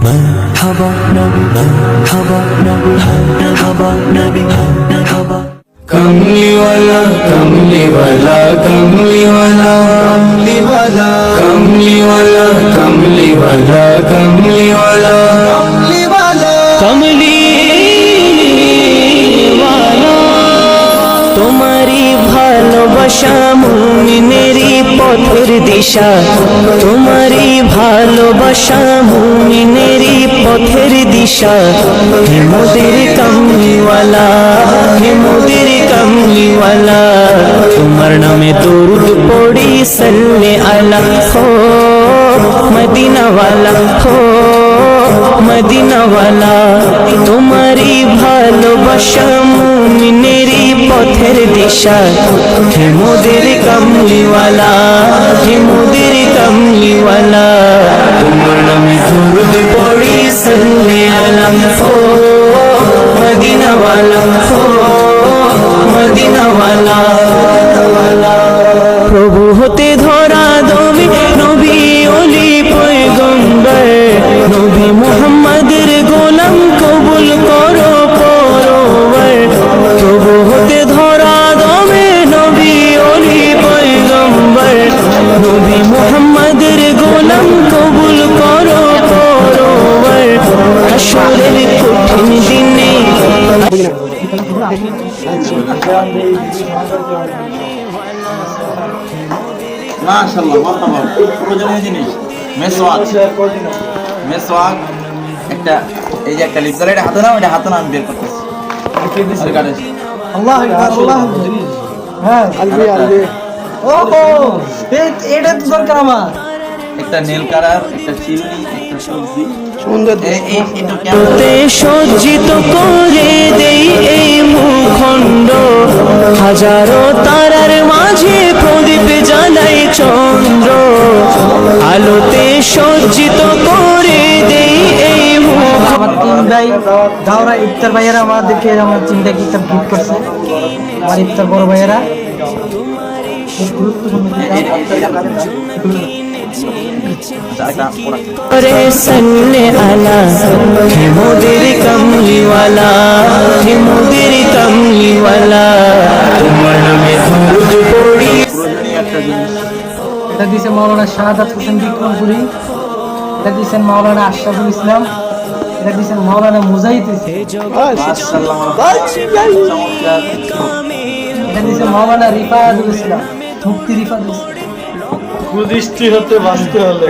مرحبا نبي مرحبا نبي مرحبا نبي مرحبا कमली वाला कमली वाला कमली वाला कमली वाला कमली वाला कमली वाला कमली वाला कमली वाला तुम्हारी ভালোবাসা মুমিনেরই পথের দিশা তোমারই ভালোবাসা মুমিনেরই পথের দিশা হে মোদের কামলিওয়ালা হে মোদের কামলিওয়ালা তোমার নামে দরুদ পড়ি সাল্লে আলা হো মদিনা ওয়ালা হো মদিনা ওয়ালা তোমারই ভালোবাসা মুমিনেরই পথের দিশা হে মোদের কামলিওয়ালা হে মোদের কামলিওয়ালা তোমার নামে দরুদ পড়ি সাল্লে আলা হো মদিনা ওয়ালা হো মদিনা ওয়ালা প্রভু হতে ধরা দমে নবী ওলি পয়গম্বর নবী মুহাম্মাদের গোলাম কবুল করো পরওয়ার প্রভু হতে ধরা দমে নবী ওলি পয়গম্বর নবী মুহাম্মাদের গোলাম কবুল করো পরওয়ার হাসরের কঠিন দিনে মাশাআল্লাহ মাশাআল্লাহ প্রয়োজনীয় জিনিস মেসওয়াক একটা এই যে একটা লিপসার এটা হাতে নাও এটা হাতে নাও আমি বের করতেছি আল্লাহ আল্লাহ হ্যাঁ আলবি আলবি ওহো এটা তো দরকার আমার একটা নেল কালার একটা চিনি একটা সবজি সুন্দর এটা তে সজ্জিত করে দেই এই মুখণ্ড হাজারো তারার মাঝে প্রদীপ জ্বালাই চন্দ্র আলোতে সজ্জিত করে দেই এই আমার তিন ভাই দাওরা ইফতার ভাইয়েরা আমাদেরকে আমার তিনটা কিতাব গিফট করছে আমার ইফতার বড় ভাইয়েরা খুব গুরুত্বপূর্ণ রে সল্লে আলা হে মোদের কামলিওয়ালা হে মোদের কামলিওয়ালা তোমার নামে দরুদ পড়ি প্রয়োজনীয় একটা জিনিস এটা দিয়েছে মাওলানা শাহাদাত হোসেন বিক্রমপুরী এটা দিয়েছেন মাওলানা আশরাফুল ইসলাম এটা দিয়েছেন মাওলানা মুজাহিদ মাশাআল্লাহ চমৎকার এটা দিয়েছে মাওলানা রিফাতুল ইসলাম মুফতি রিফাতুল ইসলাম কুদৃষ্টি হতে বাঁচতে হলে